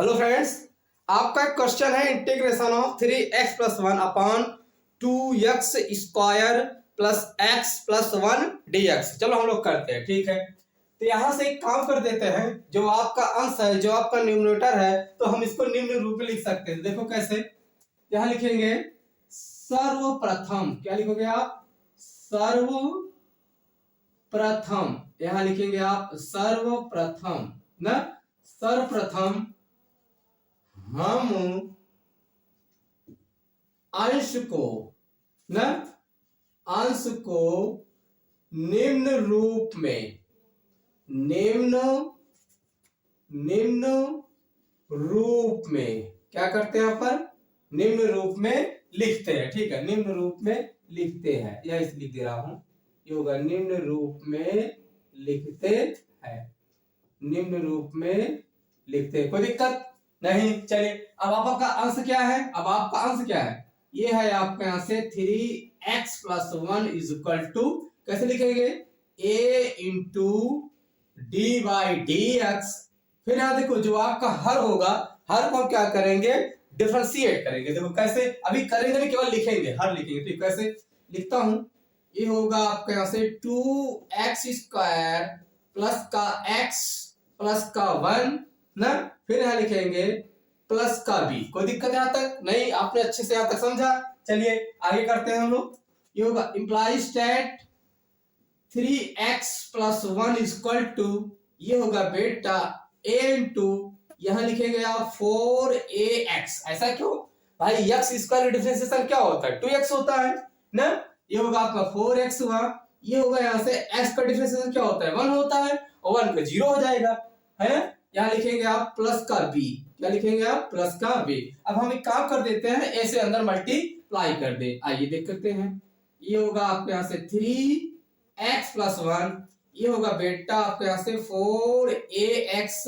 Hello friends, आपका question है integration of 3x+1 upon 2x square plus x plus 1 dx। चलो हम लोग करते हैं, ठीक है। तो यहां से एक काम कर देते हैं, जो आपका अंश है, जो आपका न्यूमरेटर है, तो हम इसको निम्न रूप में लिख सकते हैं। देखो कैसे, यहां लिखेंगे सर्वप्रथम। क्या लिखोगे आप? सर्वप्रथम। यहां लिखेंगे आप सर्वप्रथम ना। सर्वप्रथम हम अंश को न अंश को निम्न रूप में निम्न रूप में क्या करते हैं? यहाँ पर निम्न रूप में लिखते हैं, ठीक है। निम्न रूप में लिखते हैं, यह इस लिख दे रहा हूं, ये होगा निम्न रूप में लिखते हैं। निम्न रूप में लिखते हैं, कोई दिक्कत नहीं। चलिए, अब आपका अंश क्या है? अब आपका अंश क्या है? ये है आपका यहां से 3x+1 इज इक्वल टू, कैसे लिखेंगे? a into D by D x. फिर यहां देखो, जो आपका हर होगा, हर को हम क्या करेंगे? डिफरेंशिएट करेंगे। देखो कैसे, अभी करेंगे नहीं, केवल लिखेंगे, हर लिखेंगे। ठीक, कैसे लिखता हूं? ये होगा आपका यहां से 2x² प्लस का x प्लस का 1 ना। फिर यहां लिखेंगे प्लस का b। कोई दिक्कत यहां तक नहीं? आपने अच्छे से यहां तक समझा? चलिए आगे करते हैं हम लोग। ये होगा implies that 3x+1 equal to, ये होगा बेटा a इंटू, यहां लिखेंगे आप 4ax। ऐसा क्यों भाई? x स्क्वायर डिफरेंशिएशन क्या होता है? 2x होता है ना। ये होगा आपका 4x हुआ। ये होगा यहां से x का डिफरेंशिएशन क्या होता है? 1 होता है, और 1 का 0 हो जाएगा, है। यहां लिखेंगे आप प्लस का b। क्या लिखेंगे आप? प्लस का b। अब हम एक काम कर देते हैं, a से अंदर मल्टीप्लाई कर दे। आइए देख करते हैं। ये होगा आपके यहां से 3x+1, ये होगा बेटा आपके यहां से 4ax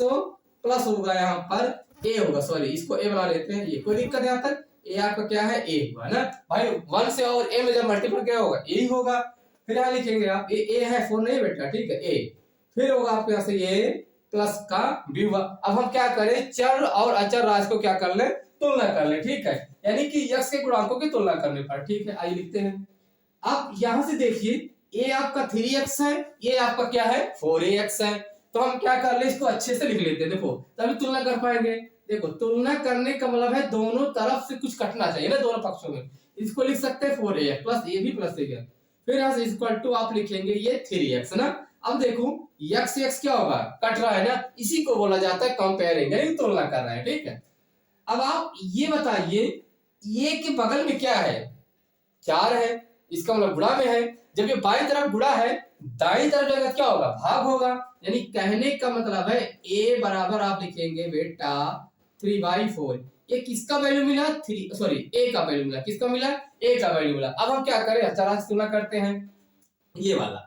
प्लस होगा यहाँ पर a होगा, सॉरी इसको a बना लेते हैं। ये कोई दिक्कत यहाँ तक? a आपका क्या है? a हुआ ना भाई। 1 से और a में जब मल्टीपल क्या होगा? a ही होगा। फिर यहाँ लिखेंगे आप a है, 4 नहीं बेटा, ठीक है, a। फिर होगा आपके यहाँ से ये प्लस का b हुआ। अब हम क्या करें? चर और अचर राशि को क्या कर ले? तुलना कर ले, ठीक है। यानी कि x के गुणांकों की तुलना करने पर, ठीक है। आइए लिखते हैं। अब यहां से देखिए, ये आपका 3x है, ये आपका क्या है? 4ax है। तो हम क्या कर ले? इसको अच्छे से लिख लेते हैं, देखो तभी तुलना कर पाएंगे। देखो, तुलना करने का मतलब है दोनों तरफ से कुछ कटना चाहिए ना, दोनों पक्षों में। इसको लिख सकते हैं 4ax प्लस a भी प्लस a। फिर यहां से इक्वल टू आप लिखेंगे ये 3x ना। अब देखो x x क्या होगा? कट रहा है ना, इसी को बोला जाता है कंपेयरिंग, यानी तुलना कर रहा है, ठीक है। अब आप ये बताइए, ये के बगल में क्या है? 4 है, इसका मतलब गुणा में है। जब ये बाईं तरफ गुणा है, दाईं तरफ जाएगा क्या होगा? भाग होगा। यानी कहने का मतलब है a बराबर आप लिखेंगे बेटा 3/4। ये किसका वैल्यू मिला? a का वैल्यू मिला। किसका मिला? a का वैल्यू मिला। अब हम क्या करें? अचरांश तुलना करते हैं। ये वाला,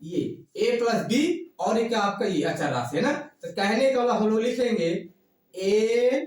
ये a प्लस b, और ये क्या आपका? ये अचरांश है ना। तो कहने का मतलब हम लोग लिखेंगे a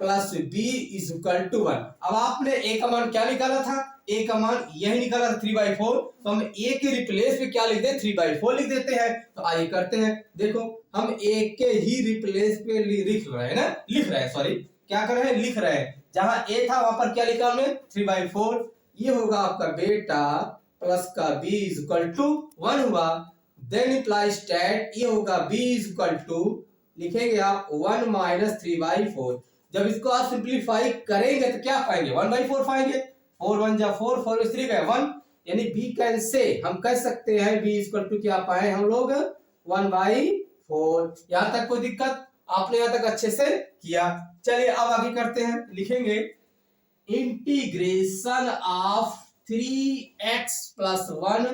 plus b is equal to 1। अब आपने a का मान क्या निकाला था? a का मान यही निकाला था 3/4। तो हम a के रिप्लेस पे क्या लिख दें? 3/4 लिख देते हैं। तो आइए करते हैं। देखो, हम a के ही रिप्लेस पे लिख रहे हैं ना, लिख रहे हैं, सॉरी क्या कर रहे हैं? लिख रहे हैं। जहां a था वहां पर क्या लिखा हमने? 3/4। ये होगा आपका बेटा प्लस का b इज इक्वल टू 1 हुआ। देन इंप्लाइज दैट, ये होगा b इज इक्वल टू, लिखेंगे आप 1 माइनस 3/4। जब इसको आप सिंप्लीफाई करेंगे तो क्या पाएंगे? 1/4 पाएंगे। 4 1 जा 4, 4 में 3 गए 1, यानी b कैन से हम कह सकते हैं b इक्वल टू क्या पाए हम लोग? 1/4। यहां तक कोई दिक्कत? आपने यहां तक अच्छे से किया। चलिए अब आगे करते हैं। लिखेंगे integration of 3x+1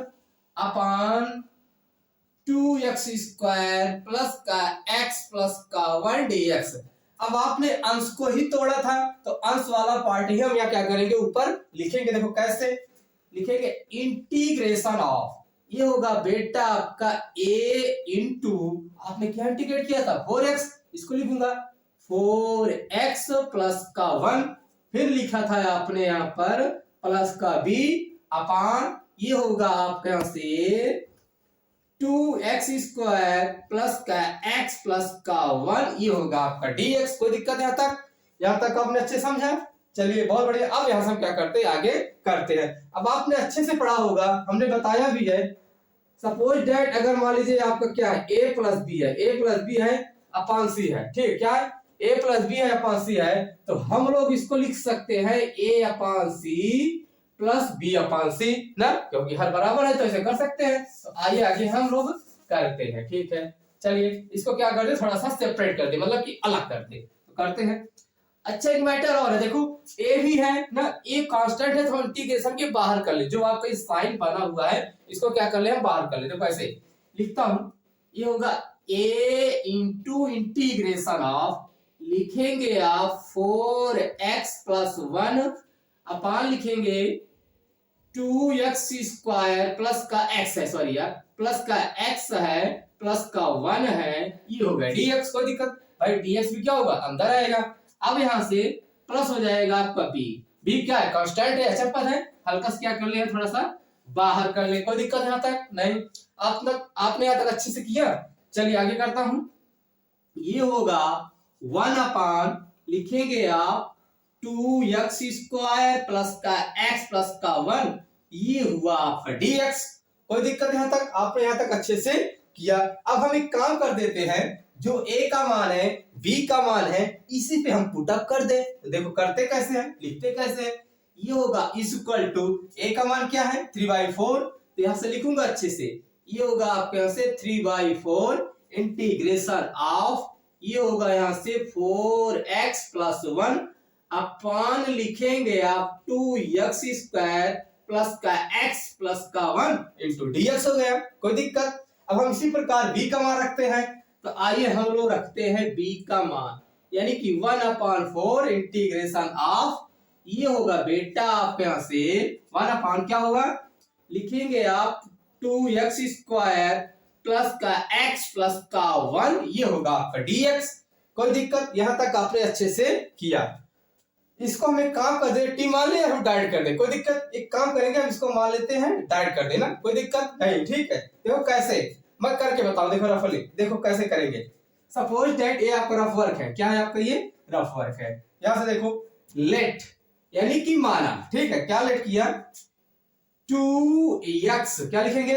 upon 2x² plus का x प्लस का 1 dx। अब आपने अंश को ही तोड़ा था, तो अंश वाला पार्ट ही हम यहाँ क्या करेंगे? ऊपर लिखेंगे। देखो कैसे लिखेंगे? इंटीग्रेशन ऑफ, ये होगा बेटा आपका a इंटू, आपने क्या इंटीग्रेट किया था? 4x। इसको लिखूंगा 4x प्लस का 1। फिर लिखा था आपने यहाँ पर प्लस का b अपान, ये होगा आपके यहां से 2x² प्लस का x प्लस का 1 ये होगा आपका dx। कोई दिक्कत है यहाँ तक आपने अच्छे समझा? चलिए बहुत बढ़िया। अब यहाँ से हम क्या करते हैं, आगे करते हैं। अब आपने अच्छे से पढ़ा होगा, हमने बताया भी है। सपोज दैट अगर मान लीजिए आपका क्या है, a प्लस बी है, a प्लस बी है अपॉन सी है, ठीक, क्या है, a प्लस बी है अपॉन सी है, तो हम लोग इसको लिख सकते हैं a upon C plus B upon C ना, क्योंकि हर बराबर है तो ऐसे कर सकते हैं। तो आइए आगे हम लोग करते हैं, ठीक है। चलिए इसको क्या कर दे, थोड़ा सा सेपरेट कर दे, मतलब कि अलग कर दे, तो करते हैं। अच्छा एक मैटर और है, देखो a भी है ना, a कांस्टेंट है तो हम इंटीग्रेशन के बाहर कर ले, जो आपका इस साइन बना हुआ है इसको क्या कर ले, हम बाहर कर ले। देखो ऐसे लिखता हूं, ये होगा a इंटू इंटीग्रेशन ऑफ, लिखेंगे आप 4x प्लस 1 अपान लिखेंगे 2x² प्लस का x है, सॉरी यार, प्लस का x है प्लस का 1 है, ये हो गया dx। कोई दिक्कत भाई, dx भी क्या होगा, अंदर आएगा। अब यहां से प्लस हो जाएगा आपका b क्या है, कांस्टेंट है, अचर है, हल्का से क्या कर लिया, थोड़ा सा बाहर कर ले। कोई दिक्कत यहाँ तक नहीं? आपने यहाँ तक अच्छे से किया। चलिए आगे करता हूं, ये होगा 1 अपान लिखेंगे आप 2x² प्लस का x प्लस का 1, ये हुआ आपका dx। कोई दिक्कत यहाँ तक? आपने यहाँ तक अच्छे से किया। अब हम एक काम कर देते हैं, जो a का मान है b का मान है, इसी पे हम पुट अप कर दे। तो देखो करते कैसे हैं, लिखते कैसे हैं, ये होगा इज इक्वल टू a का मान क्या है 3/4, तो यहां से लिखूंगा अच्छे से, ये होगा आपके यहां से 3/4 इंटीग्रेशन ऑफ, ये होगा यहां से 4x प्लस 1 अपान लिखेंगे आप 2x² प्लस का x प्लस का 1 इंटू dx हो गया। कोई दिक्कत? अब हम इसी प्रकार b का मान रखते हैं, तो आइए हम लोग रखते हैं b का मान, यानी कि 1/4 इंटीग्रेशन ऑफ, ये होगा बेटा आपके यहां से 1 क्या होगा, लिखेंगे आप 2x² प्लस का x प्लस का 1, ये होगा आपका dx। कोई दिक्कत? यहां तक आपने अच्छे से किया। इसको हम एक काम कर दे, टी मान ले, हम डायरेक्ट कर दे, कोई दिक्कत? एक काम करेंगे, हम इसको मान लेते हैं डायरेक्ट कर देना, कोई दिक्कत नहीं, ठीक है। देखो कैसे, मैं करके बताऊं, देखो रफली देखो कैसे करेंगे। सपोज दैट ये आपका रफ वर्क है, क्या है आपका, ये रफ वर्क है। यहां से देखो लेट, यानी कि माना, ठीक है, क्या लेट किया, 2x, क्या लिखेंगे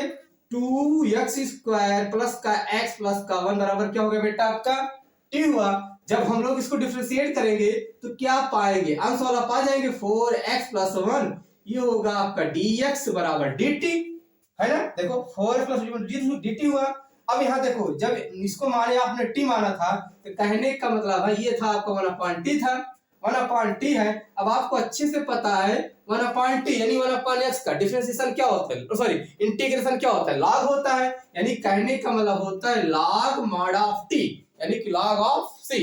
2x² प्लस का x प्लस का 1 बराबर क्या हो गया बेटा आपका t हुआ। जब हम लोग इसको डिफरेंशिएट करेंगे तो क्या पाएंगे, अंश वाला पा जाएंगे 4x प्लस 1, ये होगा आपका dx बराबर dt, है ना। देखो 4x प्लस dt हुआ। अब यहाँ देखो, जब इसको माने आपने t माना था, तो कहने का मतलब है ये था आपका 1/t था, 1/t है। अब आपको अच्छे से पता है 1/t यानी 1/x का डिफरेंशिएशन क्या होता है, सॉरी इंटीग्रेशन क्या होता है, log होता है, यानी कहने का मतलब होता है log mod ऑफ t, यानी कि log ऑफ c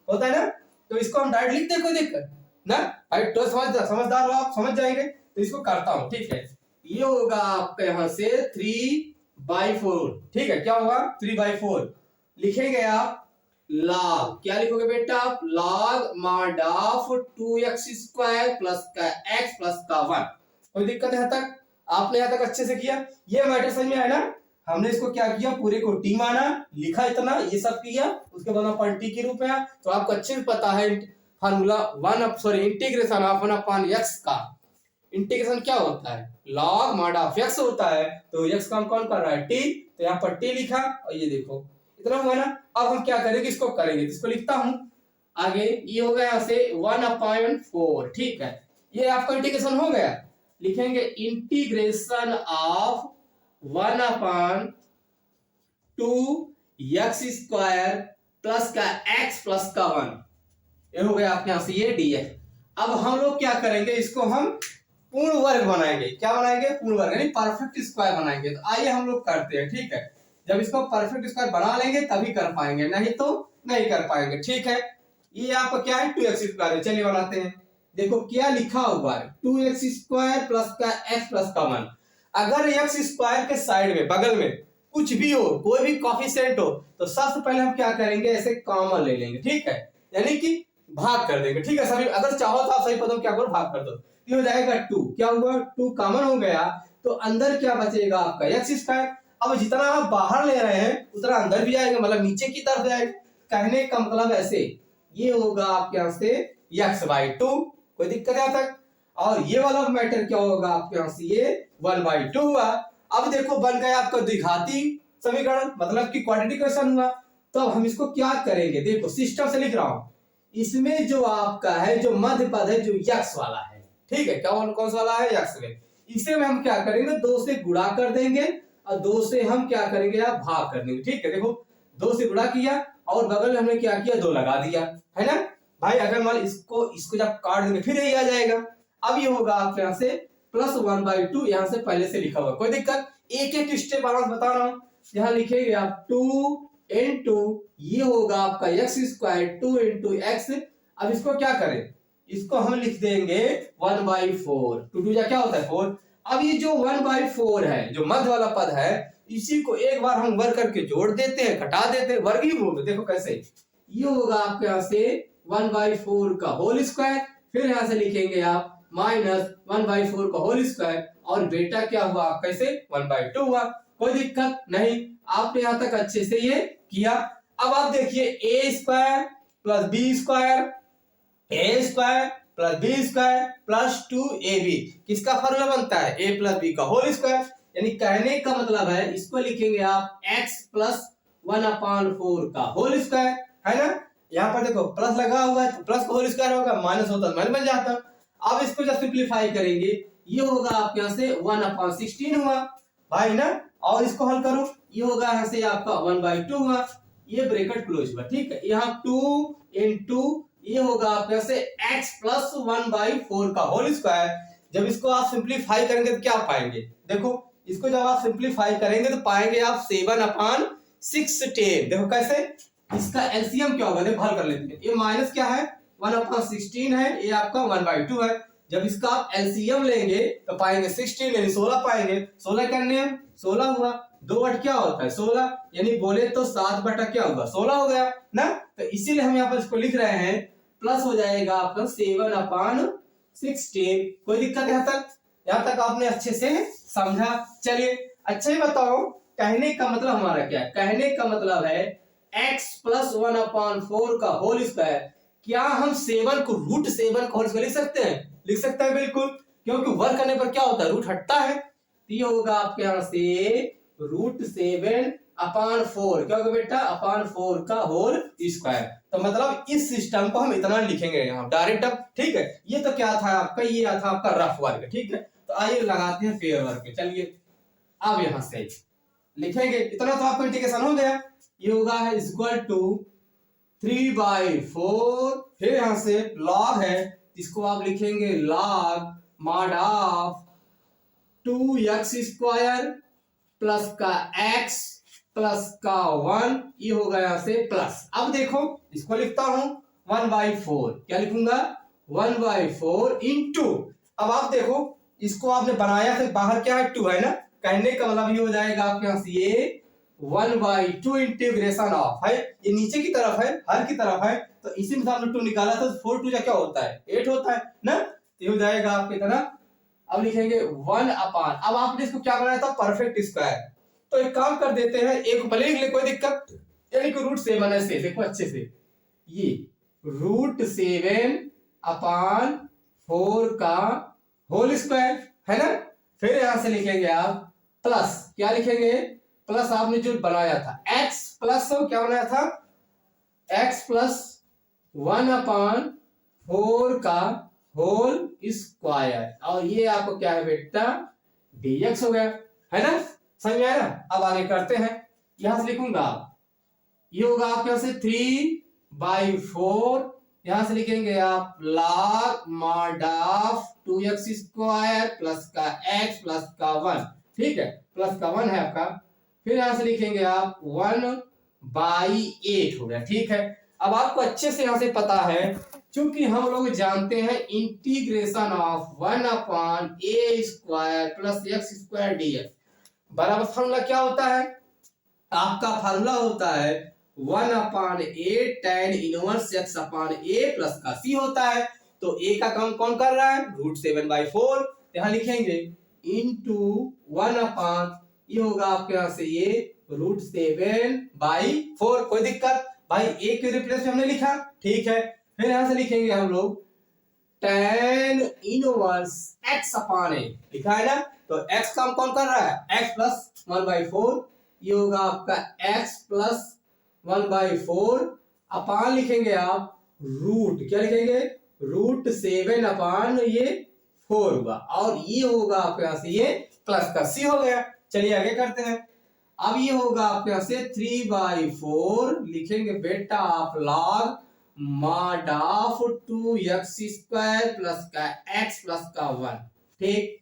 होता है ना। तो इसको हम डायरेक्ट लिखते हैं, कोई दिक्कत ना भाई, तो समझदार हो आप, समझ जाएंगे। तो इसको करता हूं, ठीक है, ये होगा आपका यहां से 3/4, ठीक है, क्या होगा 3/4, लिखेंगे आप log, क्या लिखोगे बेटा आप, log mod of 2x² plus का x प्लस का 1। कोई दिक्कत है यहाँ तक? आपने यहाँ तक अच्छे से किया, ये मैटर समझ में आया ना। हमने इसको क्या किया, पूरे को t माना, लिखा इतना, ये सब किया, उसके बाद अपन t के रूप में। तो आपको अच्छे से पता है फार्मूला इंटीग्रेशन ऑफ 1/x का इंटीग्रेशन क्या होता है, log mod ऑफ x होता है। तो x का हम कौन कर रहा है, t, तो यहाँ पर t लिखा, और ये देखो इतना हुआ ना। अब हम क्या करेंगे, इसको करेंगे, तो इसको लिखता हूं आगे, ये हो गया यहाँ से 1/4, ठीक है, ये आपका इंटीग्रेशन हो गया। लिखेंगे इंटीग्रेशन ऑफ 1/2x² प्लस का x प्लस का 1, ये हो गया आपके यहां से ये dx। अब हम लोग क्या करेंगे, इसको हम पूर्ण वर्ग बनाएंगे, क्या बनाएंगे, पूर्ण वर्ग यानी परफेक्ट स्क्वायर बनाएंगे। तो आइए हम लोग करते हैं, ठीक है, जब इसको परफेक्ट स्क्वायर बना लेंगे तभी कर पाएंगे, नहीं तो नहीं कर पाएंगे, ठीक है। ये आपका क्या है 2x² है, चलिए बनाते हैं। देखो क्या लिखा हुआ है 2x² प्लस का x प्लस का 1। अगर x² के साइड में बगल में कुछ भी हो, कोई भी कोएफिशिएंट हो, तो सबसे पहले हम क्या करेंगे, ऐसे कॉमन ले लेंगे, ठीक है, यानी कि भाग कर देंगे, ठीक है। सभी अगर चाहो तो आप सही पदों क्या करो, भाग कर दो, ये हो जाएगा 2, क्या हुआ 2 कॉमन हो गया, तो अंदर क्या बचेगा आपका x²। अब जितना आप बाहर ले रहे हैं उतना अंदर भी जाएगा, मतलब नीचे की तरफ जाएगा। कहने का मतलब ऐसे ये होगा आपके यहाँ से x/2, कोई दिक्कत है यहाँ तक। और ये वाला मैटर क्या होगा आपके यहाँ से ये 1/2 हुआ। अब देखो बन गया आपका द्विघाती समीकरण, मतलब कि क्वाड्रेटिक इक्वेशन हुआ। तो अब हम इसको क्या करेंगे, देखो सिस्टम से लिख रहा हूं, इसमें जो आपका है जो मध्य पद है जो x वाला है, ठीक है, क्या कौन सा वाला है x में, इसे में हम क्या करेंगे 2 से गुणा कर देंगे और 2 से हम क्या करेंगे या भाग कर देंगे, ठीक है। देखो 2 से गुणा किया और बगल में हमने क्या किया 2 लगा दिया, है ना भाई। अगर मान इसको जब काट देंगे फिर यही आ जाएगा। अब ये होगा आपके यहाँ से प्लस 1/2, यहाँ से पहले से लिखा हुआ, कोई दिक्कत। एक एक स्टेप आराम बता रहा हूँ। यहाँ लिखेंगे आप 2 into ये होगा आपका x², 2 into x। अब इसको क्या करें, इसको हम लिख देंगे 1/4, 2 जा क्या होता है 4। अब ये जो 1/4 है जो मध्य वाला पद है, इसी को एक बार हम वर्ग करके जोड़ देते हैं, घटा देते हैं, वर्ग ही मूल। देखो कैसे, ये होगा आपके यहाँ से 1/4 का होल स्क्वायर, फिर यहाँ से लिखेंगे आप -1/4 का होल स्क्वायर, और बेटा क्या हुआ कैसे 1/2 हुआ। कोई दिक्कत नहीं, आपने यहाँ तक अच्छे से ये किया। अब आप देखिए a² + b² + 2ab किसका फॉर्मूला बनता है, a + b का होल स्क्वायर। यानी कहने का मतलब है इसको लिखेंगे आप x + 1/4 का होल स्क्वायर, है ना। यहाँ पर देखो प्लस लगा हुआ है तो प्लस का होल स्क्वायर होगा, माइनस होता है माइनस बन जाता। अब इसको जब सिंप्लीफाई करेंगे ये होगा आपके यहाँ से 1/16 हुआ भाई ना। और इसको हल करो, ये होगा यहाँ से आपका 1/2 हुआ, ये ब्रैकेट क्लोज हुआ, ठीक है। यहाँ 2 into ये होगा आपके यहाँ से x + 1/4 का होल स्क्वायर। जब इसको आप सिंप्लीफाई करेंगे तो क्या पाएंगे, देखो इसको जब आप सिंप्लीफाई करेंगे तो पाएंगे आप 7/16। देखो कैसे, इसका एलसीएम क्या होगा, देखो हल कर लेते हैं। ये माइनस क्या है 1/16 है, ये आपका 1/2 है। जब इसका आप एलसीएम लेंगे तो पाएंगे 16 यानी 16 पाएंगे। 16 करने हम 16 हुआ, 2 8 क्या होता है 16, यानी बोले तो 7 क्या हुआ 16 हो गया ना। तो इसीलिए हम यहाँ पर इसको लिख रहे हैं, प्लस हो जाएगा आपका 7/16। कोई दिक्कत यहाँ तक आपने अच्छे से समझा। चलिए अच्छा ही बताओ, कहने का मतलब हमारा क्या है, कहने का मतलब है x + 1/4 का होल स्क्वायर। क्या हम 7 को √7 का होल स्क्वायर लिख सकते हैं, लिख सकते हैं बिल्कुल, क्योंकि वर्क करने पर क्या होता है रूट हटता है। तो ये होगा आपके यहाँ से √7/4, क्या होगा बेटा 4 का होल स्क्वायर। तो मतलब इस सिस्टम को हम इतना लिखेंगे यहाँ डायरेक्ट। अब ठीक है, ये तो क्या था आपका, ये था आपका रफ वर्क, ठीक है। तो आइए लगाते हैं फेयर वर्क। चलिए अब यहाँ से लिखेंगे, इतना तो आपका इंटीग्रेशन हो गया। ये होगा है = 3/4, फिर यहाँ से लॉग है, इसको आप लिखेंगे log mod of 2x² plus का x प्लस का 1, ये होगा यहाँ से प्लस। अब देखो इसको लिखता हूं 1/4, क्या लिखूंगा 1/4 इंटू। अब आप देखो इसको आपने बनाया तो बाहर क्या है 2 है ना, कहने का मतलब ये हो जाएगा आपके यहाँ से ये 1/2 इंटीग्रेशन ऑफ है, ये नीचे की तरफ है हर की तरफ है, तो इसी में से आपने 2 निकाला तो 4 2 क्या होता है 8 होता है ना। तो ये हो जाएगा आपकी तरह। अब लिखेंगे 1 अपान, अब आपने इसको क्या बनाया था परफेक्ट स्क्वायर। तो एक काम कर देते हैं, एक भले लिख ले कोई दिक्कत, यानी कि √7 ऐसे देखो अच्छे से, ये √7/4 का होल स्क्वायर है ना। फिर यहां से लिखेंगे आप प्लस, क्या लिखेंगे प्लस आपने जो बनाया था x प्लस क्या बनाया था x + 1/4 का होल स्क्वायर, और ये आपको क्या है बेटा dx हो गया, है ना, समझ में आया ना। अब आगे करते हैं, यहां से लिखूंगा ये होगा आपके यहां से 3/4, यहां से लिखेंगे आप log mod of 2x² plus का x प्लस का 1, ठीक है, प्लस का 1 है आपका। फिर यहां से लिखेंगे आप 1/8 हो गया, ठीक है। अब आपको अच्छे से यहां से पता है, क्योंकि हम लोग जानते हैं integration of 1/a² plus x² dx बराबर फार्मूला क्या होता है, आपका फार्मूला होता है 1/a tan inverse x/a plus का c होता है। तो a का काम कौन कर रहा है √7/4, यहां लिखेंगे इंटू 1/a ये होगा आपके यहाँ से ये √7/4। कोई दिक्कत भाई, ए के रिप्लेस में हमने लिखा, ठीक है। फिर यहां से लिखेंगे हम लोग tan इनवर्स x अपान ए, लिखा है ना। तो x काम कौन कर रहा है, x प्लस 1/4। ये होगा आपका x प्लस 1/4 अपान लिखेंगे आप रूट, क्या लिखेंगे, √7 अपान ये 4 हुआ, और ये होगा आपके यहाँ से ये प्लस का c हो गया। चलिए आगे करते हैं। अब ये होगा आपके यहाँ से 3/4 लिखेंगे बेटा आप log mod of 2x² plus का x प्लस का 1, ठीक।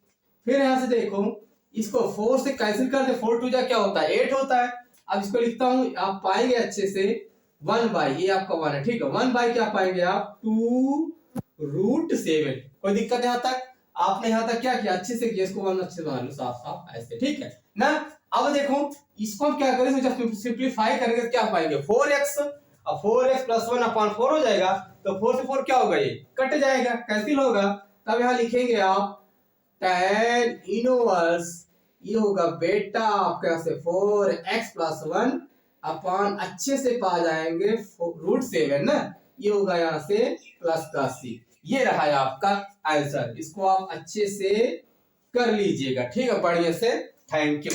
फिर यहां से देखो, इसको 4 से कैंसिल कर दे, 4 2 जा क्या होता है, 8 होता है। अब इसको लिखता हूं, आप पाएंगे अच्छे से 1/, ये आपका 1 है, ठीक है। 1/, क्या पाएंगे आप, 2√7। कोई दिक्कत यहां तक, आपने यहां तक क्या किया, अच्छे से किया, इसको 1 अच्छे से मान लो, साफ साफ ऐसे, ठीक है ना। अब देखो इसको हम क्या करें, जब सिंप्लीफाई करेंगे तो क्या पाएंगे, 4x, अब 4x प्लस 1 अपान 4 हो जाएगा। तो 4 से 4 क्या होगा, ये कट जाएगा, कैंसिल होगा। तब यहां लिखेंगे आप tan इनवर्स, ये होगा बेटा आपके यहाँ से 4x प्लस 1 अपान अच्छे से पा जाएंगे √7 ना, ये होगा यहाँ से प्लस का c। ये रहा है आपका आंसर, इसको आप अच्छे से कर लीजिएगा, ठीक है, बढ़िया से। Thank you.